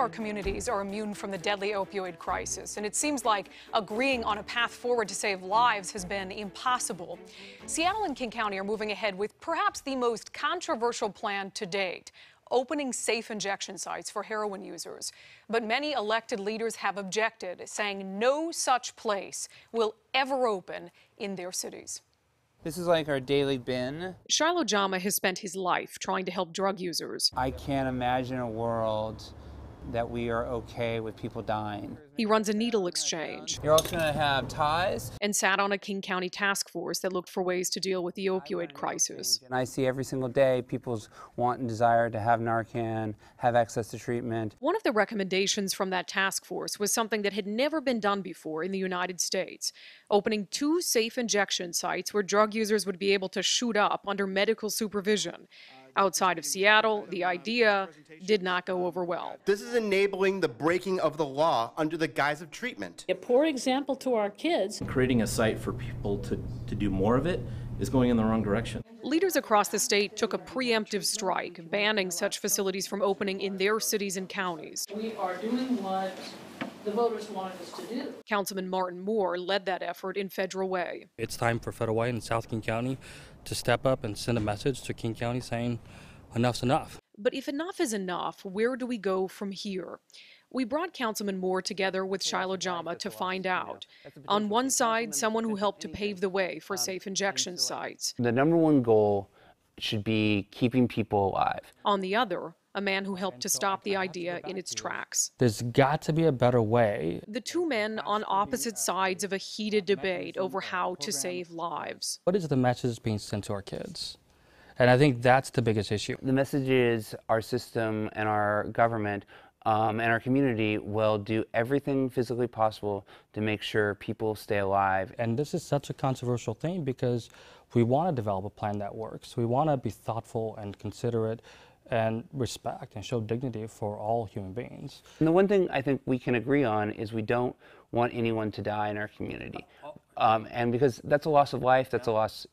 our communities are immune from the deadly opioid crisis, and it seems like agreeing on a path forward to save lives has been impossible. Seattle and King County are moving ahead with perhaps the most controversial plan to date, opening safe injection sites for heroin users. But many elected leaders have objected, saying no such place will ever open in their cities. This is like our daily bin. Shiloh Jama has spent his life trying to help drug users. I can't imagine a world that we are okay with people dying. He runs a needle exchange You're also going to have ties. and sat on a King County task force that looked for ways to deal with the opioid crisis. And I see every single day people's want and desire to have Narcan, have access to treatment. One of the recommendations from that task force was something that had never been done before in the United States, opening 2 safe injection sites where drug users would be able to shoot up under medical supervision. Outside of Seattle, the idea did not go over well. This is enabling the breaking of the law under the guise of treatment. A poor example to our kids. Creating a site for people to do more of it is going in the wrong direction. Leaders across the state took a preemptive strike, banning such facilities from opening in their cities and counties. We are doing what the voters wanted us to do. Councilman Martin Moore led that effort in Federal Way. It's time for Federal Way and South King County to step up and send a message to King County saying enough's enough. But if enough is enough, where do we go from here? We brought Councilman Moore together with Shiloh Jama to find out. On one side, someone who helped to pave the way for safe injection sites. The #1 goal should be keeping people alive. On the other, a man who helped to stop the idea in its tracks. There's got to be a better way. The 2 men on opposite sides of a heated debate over how to save lives. What is the message being sent to our kids? And I think that's the biggest issue. The message is our system and our government and our community will do everything physically possible to make sure people stay alive. And this is such a controversial thing because we want to develop a plan that works. We want to be thoughtful and considerate and respect and show dignity for all human beings. And the one thing I think we can agree on is we don't want anyone to die in our community. And because that's a loss of life, that's a loss,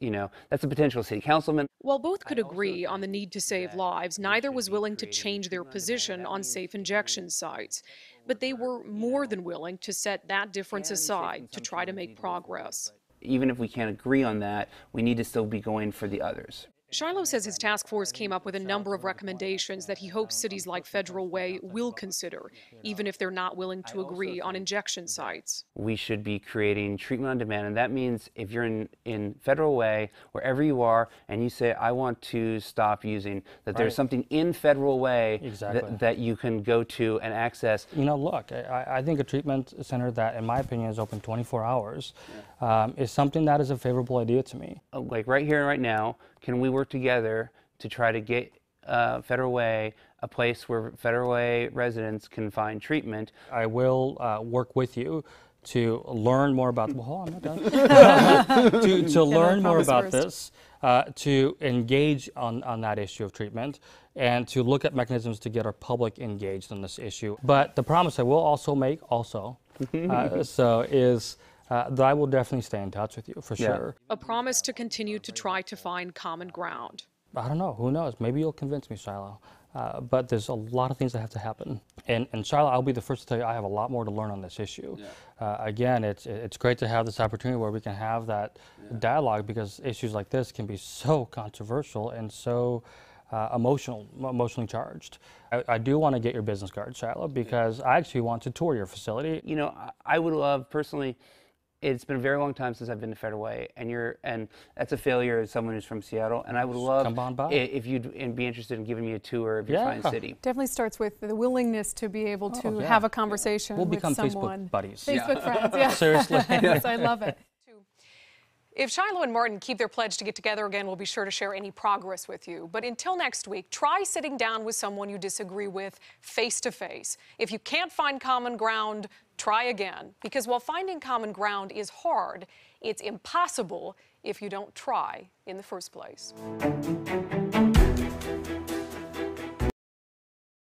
that's a potential city councilman. While both could agree on the need to save lives, neither was willing to change their position on safe injection sites. But they were more than willing to set that difference aside to try to make progress. Even if we can't agree on that, we need to still be going for the others. Shiloh says his task force came up with a number of recommendations that he hopes cities like Federal Way will consider, even if they're not willing to agree on injection sites. We should be creating treatment on demand, and that means if you're in Federal Way, wherever you are, and you say, I want to stop using, that there's something in Federal Way that you can go to and access. Look, I think a treatment center that, in my opinion, is open 24 hours is something that is a favorable idea to me. Like right here and right now, can we work together to try to get Federal Way a place where Federal Way residents can find treatment? I will work with you to learn more about. Well, hold on, I'm not done. to learn more about this, to engage on that issue of treatment, and to look at mechanisms to get our public engaged on this issue. But the promise I will also make, that I will definitely stay in touch with you for sure. A promise to continue to try to find common ground. I don't know, who knows? Maybe you'll convince me, Shiloh. But there's a lot of things that have to happen. And Shiloh, I'll be the first to tell you I have a lot more to learn on this issue. Again, it's great to have this opportunity where we can have that dialogue because issues like this can be so controversial and so emotionally charged. I do want to get your business card, Shiloh, because I actually want to tour your facility. I would love personally. It's been a very long time since I've been to Federal Way, and that's a failure as someone who's from Seattle. And I would love if you'd be interested in giving me a tour of your fine city. Definitely starts with the willingness to be able to have a conversation with someone. We'll become Facebook buddies. Facebook friends, yeah. Seriously. Yes, I love it. If Shiloh and Martin keep their pledge to get together again, we'll be sure to share any progress with you. But until next week, try sitting down with someone you disagree with face to face. If you can't find common ground, try again. Because while finding common ground is hard, it's impossible if you don't try in the first place.